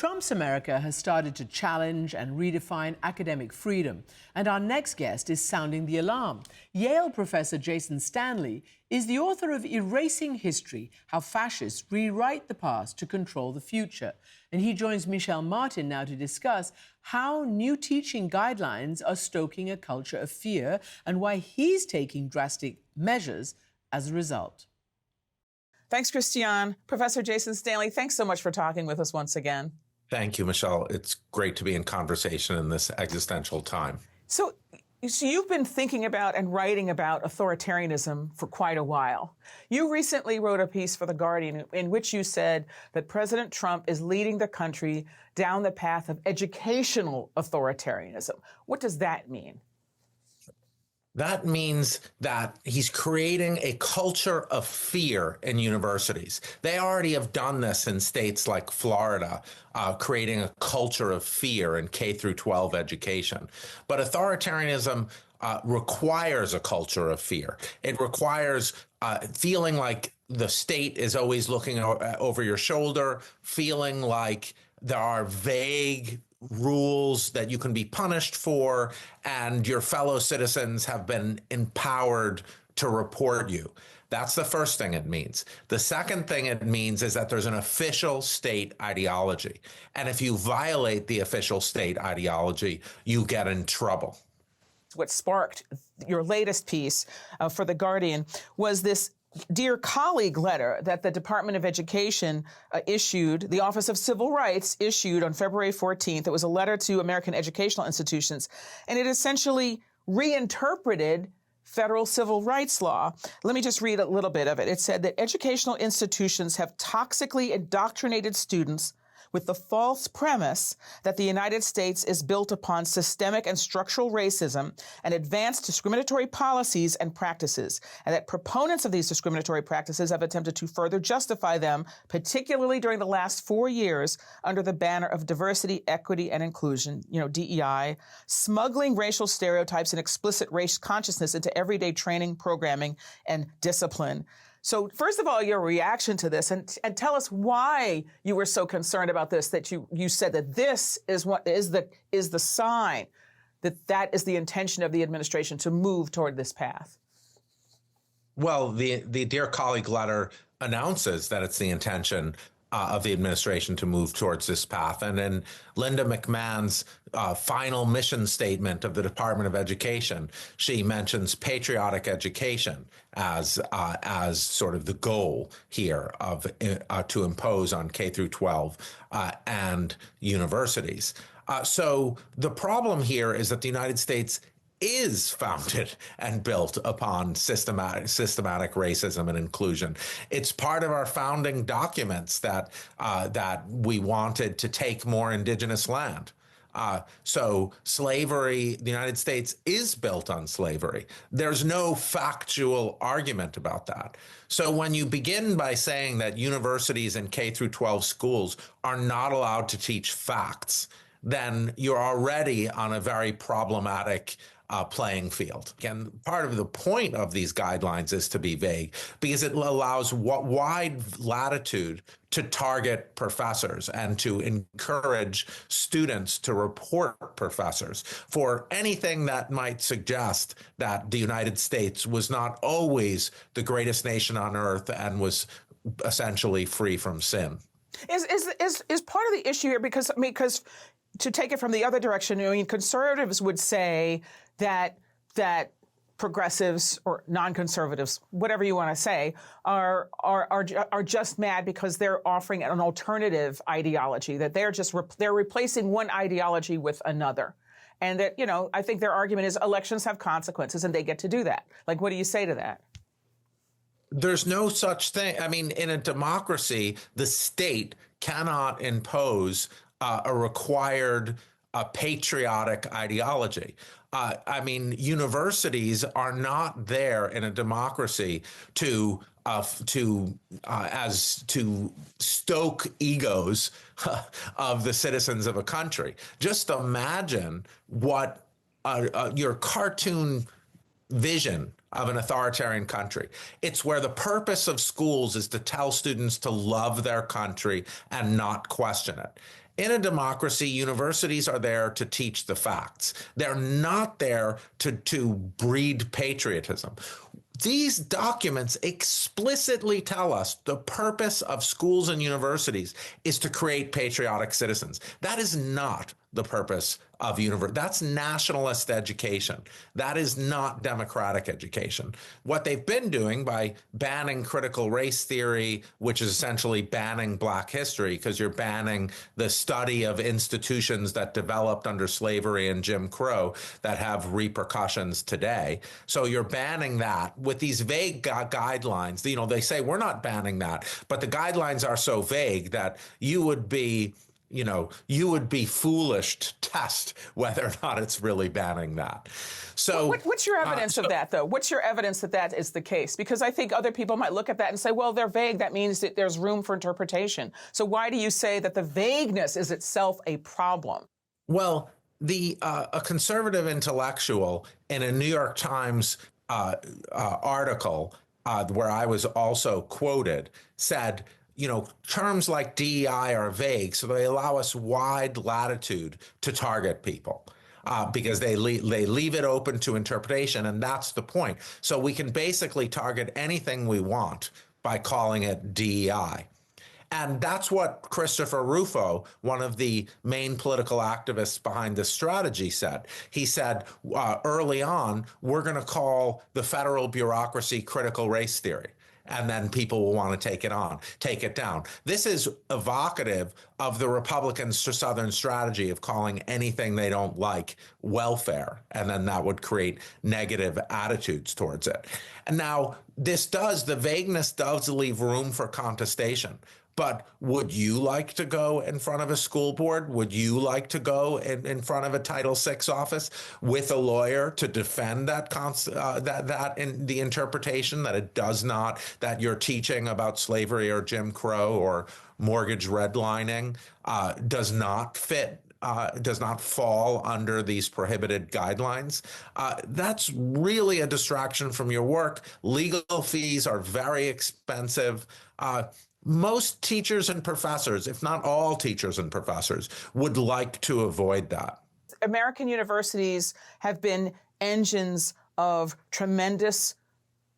Trump's America has started to challenge and redefine academic freedom, and our next guest is sounding the alarm. Yale professor Jason Stanley is the author of Erasing History: How Fascists Rewrite the Past to Control the Future. And he joins Michelle Martin now to discuss how new teaching guidelines are stoking a culture of fear and why he's taking drastic measures as a result. Thanks, Christiane. Professor Jason Stanley, thanks so much for talking with us once again. Thank you, Michelle. It's great to be in conversation in this existential time. So you've been thinking about and writing about authoritarianism for quite a while. You recently wrote a piece for The Guardian in which you said that President Trump is leading the country down the path of educational authoritarianism. What does that mean? That means that he's creating a culture of fear in universities. They already have done this in states like Florida, creating a culture of fear in K through 12 education. But authoritarianism requires a culture of fear. It requires feeling like the state is always looking over your shoulder, feeling like there are vague rules that you can be punished for, and your fellow citizens have been empowered to report you. That's the first thing it means. The second thing it means is that there's an official state ideology. And if you violate the official state ideology, you get in trouble. What sparked your latest piece for The Guardian was this Dear Colleague letter that the Department of Education issued, the Office of Civil Rights issued on February 14th. It was a letter to American educational institutions, and it essentially reinterpreted federal civil rights law. Let me just read a little bit of it. It said that educational institutions have toxically indoctrinated students with the false premise that the United States is built upon systemic and structural racism and advanced discriminatory policies and practices, and that proponents of these discriminatory practices have attempted to further justify them, particularly during the last 4 years, under the banner of diversity, equity, and inclusion, DEI, smuggling racial stereotypes and explicit race consciousness into everyday training, programming, and discipline. So first of all, your reaction to this, and tell us why you were so concerned about this, that you said that this is what is the sign that is the intention of the administration to move toward this path. Well, the Dear Colleague letter announces that it's the intention of the administration to move towards this path. And in Linda McMahon's final mission statement of the Department of Education, she mentions patriotic education as sort of the goal here of to impose on K through 12 and universities. So the problem here is that the United States is founded and built upon systematic racism and inclusion. It's part of our founding documents that we wanted to take more indigenous land. So slavery, the United States is built on slavery. There's no factual argument about that. So when you begin by saying that universities and K through 12 schools are not allowed to teach facts, then you're already on a very problematic playing field. Again, part of the point of these guidelines is to be vague because it allows wide latitude to target professors and to encourage students to report professors for anything that might suggest that the United States was not always the greatest nation on earth and was essentially free from sin. Is part of the issue here because to take it from the other direction, conservatives would say that progressives or non-conservatives, whatever you want to say, are just mad because they're offering an alternative ideology, that they're replacing one ideology with another. And that, I think their argument is elections have consequences and they get to do that. Like, what do you say to that? There's no such thing. I mean, in a democracy, the state cannot impose a required patriotic ideology. Universities are not there in a democracy to stoke egos of the citizens of a country. Just imagine what your cartoon vision of an authoritarian country. It's where the purpose of schools is to tell students to love their country and not question it. In a democracy, universities are there to teach the facts. They're not there to breed patriotism. These documents explicitly tell us the purpose of schools and universities is to create patriotic citizens. That is not the purpose of university. That's nationalist education. That is not democratic education. What they've been doing by banning critical race theory, which is essentially banning Black history, because you're banning the study of institutions that developed under slavery and Jim Crow that have repercussions today. So you're banning that with these vague guidelines. You know, they say we're not banning that, but the guidelines are so vague that you would be foolish to test whether or not it's really banning that. So what's your evidence of that, though? What's your evidence that that is the case? Because I think other people might look at that and say, well, they're vague. That means that there's room for interpretation. So why do you say that the vagueness is itself a problem? Well, a conservative intellectual in a New York Times article where I was also quoted said, you know, terms like DEI are vague, so they allow us wide latitude to target people because they leave it open to interpretation, and that's the point. So we can basically target anything we want by calling it DEI. And that's what Christopher Rufo, one of the main political activists behind this strategy, said. He said early on, we're going to call the federal bureaucracy critical race theory. And then people will want to take it down. This is evocative of the Republican Southern strategy of calling anything they don't like welfare, and then that would create negative attitudes towards it. And now the vagueness does leave room for contestation. But would you like to go in front of a school board? Would you like to go in front of a Title VI office with a lawyer to defend that in the interpretation that it does not, that you're teaching about slavery or Jim Crow or mortgage redlining does not fall under these prohibited guidelines? That's really a distraction from your work. Legal fees are very expensive. Most teachers and professors, if not all teachers and professors, would like to avoid that. American universities have been engines of tremendous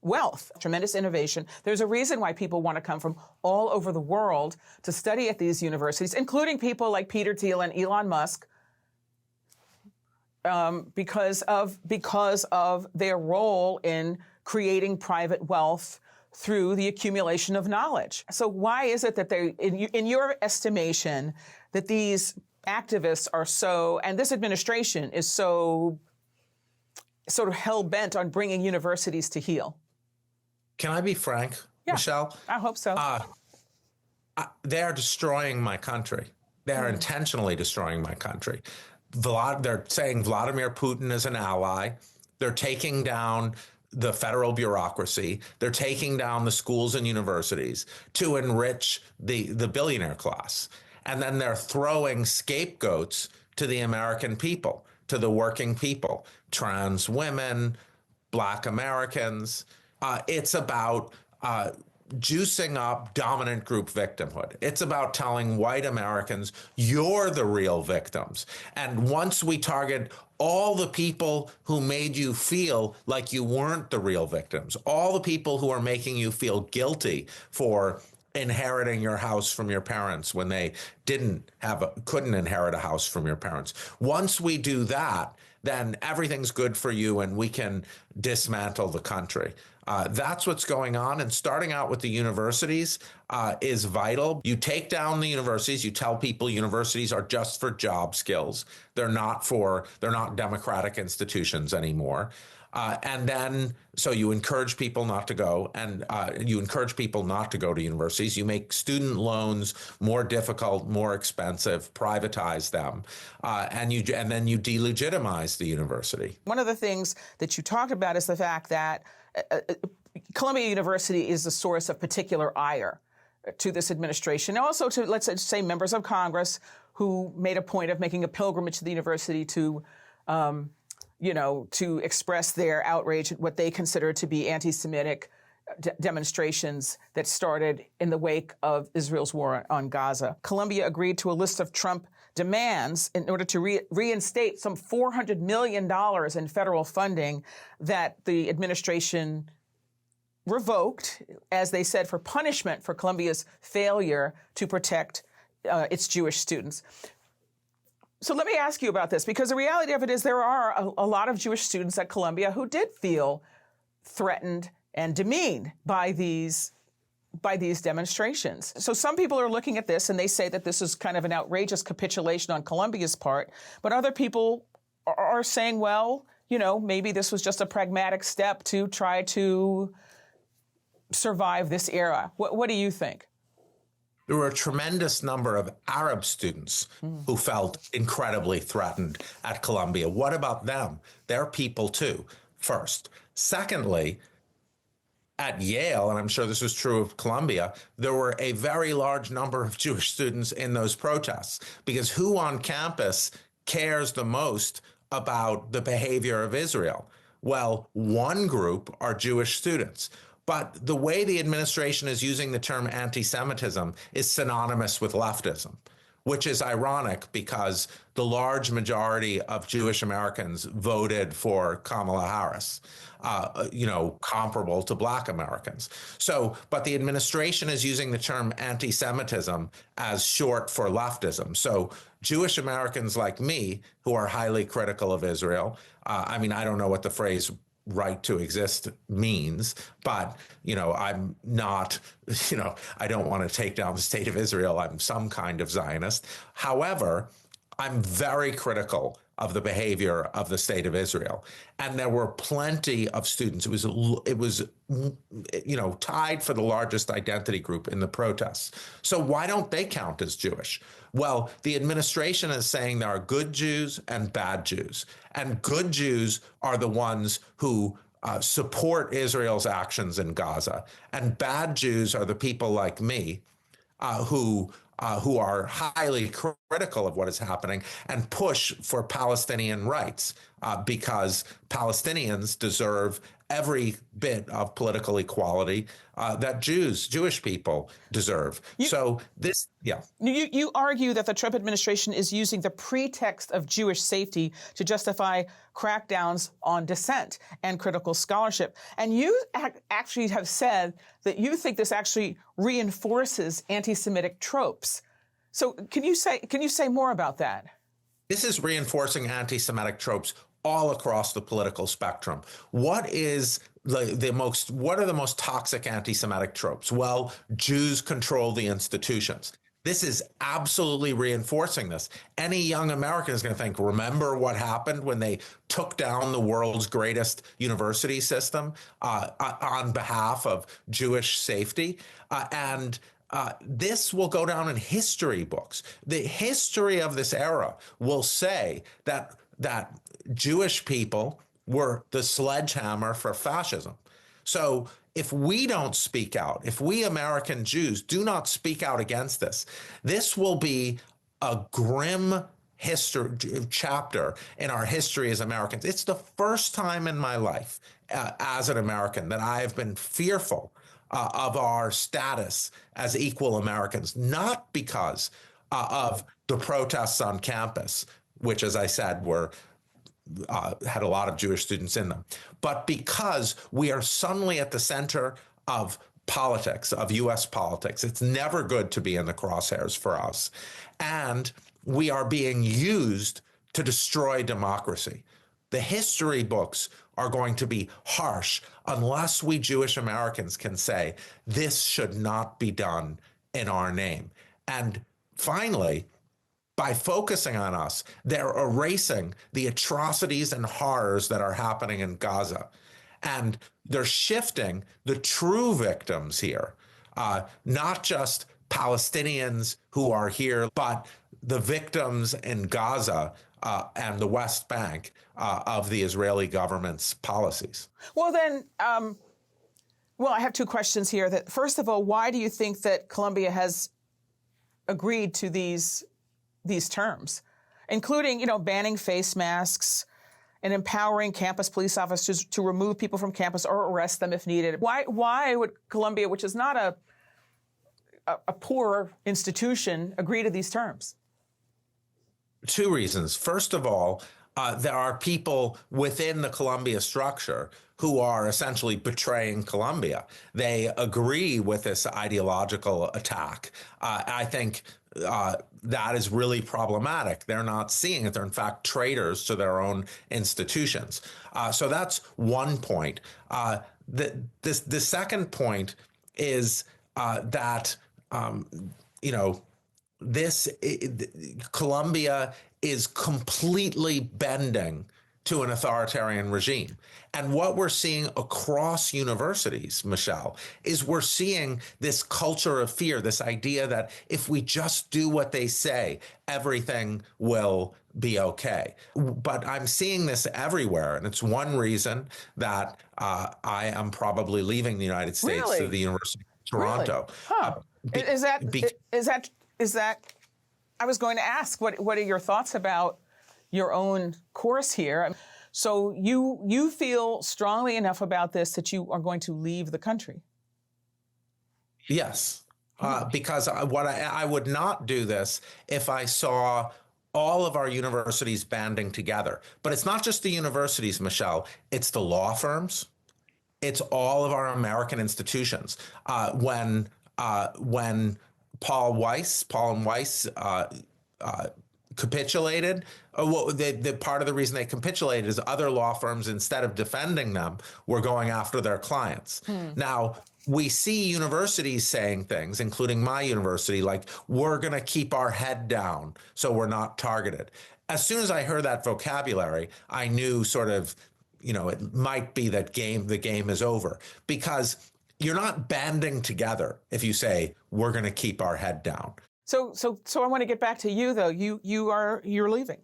wealth, tremendous innovation. There's a reason why people want to come from all over the world to study at these universities, including people like Peter Thiel and Elon Musk, because of their role in creating private wealth through the accumulation of knowledge. So why is it that in your estimation, that these activists are so, and this administration is so sort of hell-bent on bringing universities to heel? Can I be frank, Yeah, Michelle? I hope so. They are destroying my country. They are intentionally destroying my country. They're saying Vladimir Putin is an ally. They're taking down the federal bureaucracy. They're taking down the schools and universities to enrich the billionaire class. And then they're throwing scapegoats to the American people, to the working people, trans women, Black Americans. It's about juicing up dominant group victimhood. It's about telling white Americans, you're the real victims. And once we target all the people who made you feel like you weren't the real victims, all the people who are making you feel guilty for inheriting your house from your parents when they couldn't inherit a house from your parents. Once we do that, then everything's good for you and we can dismantle the country. That's what's going on. And starting out with the universities is vital. You take down the universities. You tell people universities are just for job skills. They're not democratic institutions anymore. And then, so you encourage people not to go, and you encourage people not to go to universities. You make student loans more difficult, more expensive, privatize them, and then you delegitimize the university. One of the things that you talked about is the fact that Columbia University is the source of particular ire to this administration, and also to, let's say, members of Congress who made a point of making a pilgrimage to the university to to express their outrage at what they consider to be anti-Semitic demonstrations that started in the wake of Israel's war on Gaza. Colombia agreed to a list of Trump demands in order to reinstate some $400 million in federal funding that the administration revoked, as they said, for punishment for Colombia's failure to protect its Jewish students. So let me ask you about this, because the reality of it is there are a lot of Jewish students at Columbia who did feel threatened and demeaned by these demonstrations. So some people are looking at this and they say that this is kind of an outrageous capitulation on Colombia's part, but other people are saying, well, maybe this was just a pragmatic step to try to survive this era. What do you think? There were a tremendous number of Arab students who felt incredibly threatened at Columbia. What about them? They're people too, first. Secondly, at Yale, and I'm sure this was true of Columbia, there were a very large number of Jewish students in those protests, because who on campus cares the most about the behavior of Israel? Well, one group are Jewish students. But the way the administration is using the term anti-Semitism is synonymous with leftism, which is ironic because the large majority of Jewish Americans voted for Kamala Harris, comparable to Black Americans. So, but the administration is using the term anti-Semitism as short for leftism. So Jewish Americans like me, who are highly critical of Israel, I don't know what the phrase right to exist means, but, I'm not, I don't want to take down the state of Israel. I'm some kind of Zionist. However, I'm very critical of the behavior of the state of Israel. And there were plenty of students. It was tied for the largest identity group in the protests. So why don't they count as Jewish? Well, the administration is saying there are good Jews and bad Jews. And good Jews are the ones who support Israel's actions in Gaza. And bad Jews are the people like me who are highly critical of what is happening and push for Palestinian rights because Palestinians deserve every bit of political equality that Jewish people deserve. You argue that the Trump administration is using the pretext of Jewish safety to justify crackdowns on dissent and critical scholarship. And you actually have said that you think this actually reinforces anti-Semitic tropes. So can you say more about that? This is reinforcing anti-Semitic tropes all across the political spectrum. What are the most toxic anti-Semitic tropes? Well, Jews control the institutions. This is absolutely reinforcing this. Any young American is going to think, remember what happened when they took down the world's greatest university system on behalf of Jewish safety? This will go down in history books. The history of this era will say that Jewish people were the sledgehammer for fascism. So if we don't speak out, if we American Jews do not speak out against this, this will be a grim chapter in our history as Americans. It's the first time in my life as an American that I have been fearful of our status as equal Americans, not because of the protests on campus, which, as I said, had a lot of Jewish students in them, but because we are suddenly at the center of politics, of U.S. politics. It's never good to be in the crosshairs for us. And we are being used to destroy democracy. The history books are going to be harsh unless we Jewish Americans can say, this should not be done in our name. And finally, by focusing on us, they're erasing the atrocities and horrors that are happening in Gaza. And they're shifting the true victims here, not just Palestinians who are here, but the victims in Gaza and the West Bank of the Israeli government's policies. Well, then, I have two questions here. That first of all, why do you think that Columbia has agreed to these terms, including, banning face masks, and empowering campus police officers to remove people from campus or arrest them if needed. Why would Columbia, which is not a poor institution, agree to these terms? Two reasons. First of all, there are people within the Columbia structure who are essentially betraying Columbia. They agree with this ideological attack. I think that is really problematic. They're not seeing it. They're in fact traitors to their own institutions. So that's one point. The second point is that Columbia is completely bending to an authoritarian regime. And what we're seeing across universities, Michelle, is we're seeing this culture of fear, this idea that if we just do what they say, everything will be okay. But I'm seeing this everywhere. And it's one reason that I am probably leaving the United States to the University of Toronto. Really? Huh. Is that, I was going to ask, what are your thoughts about your own course here? So you feel strongly enough about this that you are going to leave the country? Yes, because I would not do this if I saw all of our universities banding together. But it's not just the universities, Michelle, it's the law firms. It's all of our American institutions. When Paul and Weiss capitulated, the part of the reason they capitulated is other law firms, instead of defending them, were going after their clients. Now, we see universities saying things, including my university, like, we're going to keep our head down so we're not targeted. As soon as I heard that vocabulary, I knew sort of, it might be that the game is over, because you're not banding together if you say we're going to keep our head down. So I want to get back to you, though. You're leaving.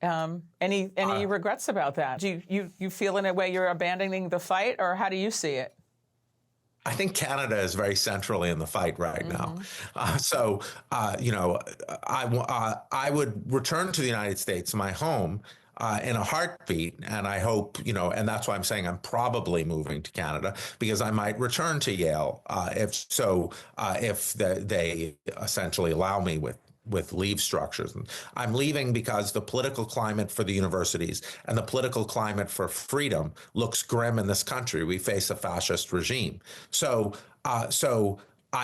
Any regrets about that? Do you feel in a way you're abandoning the fight, or how do you see it? I think Canada is very centrally in the fight right now. I would return to the United States, my home, in a heartbeat. And I hope, and that's why I'm saying I'm probably moving to Canada, because I might return to Yale if they essentially allow me with leave structures. And I'm leaving because the political climate for the universities and the political climate for freedom looks grim in this country. We face a fascist regime. So I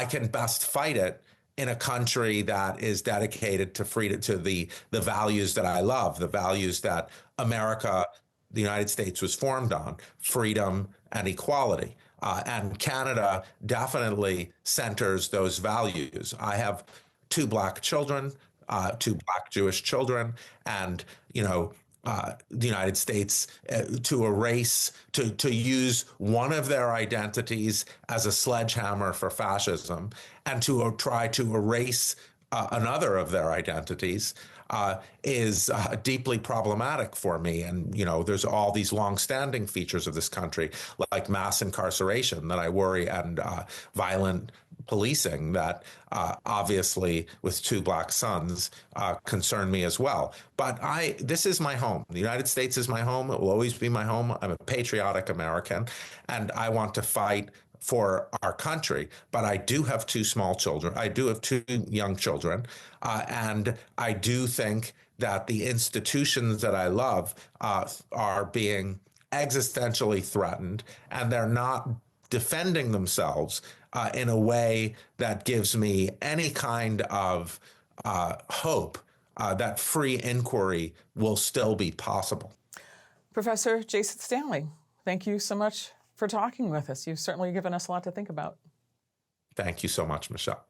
can best fight it in a country that is dedicated to freedom, to the values that I love, the values that America, the United States, was formed on: freedom and equality. And Canada definitely centers those values. I have two Black children, two Black Jewish children, and the United States to use one of their identities as a sledgehammer for fascism, and to try to erase another of their identities is deeply problematic for me. And, there's all these longstanding features of this country, like mass incarceration that I worry, and violent policing that obviously, with two Black sons, concern me as well. But this is my home. The United States is my home. It will always be my home. I'm a patriotic American, and I want to fight for our country. But I do have two small children. I do have two young children. And I do think that the institutions that I love are being existentially threatened, and they're not defending themselves in a way that gives me any kind of hope that free inquiry will still be possible. Professor Jason Stanley, thank you so much for talking with us. You've certainly given us a lot to think about. Thank you so much, Michelle.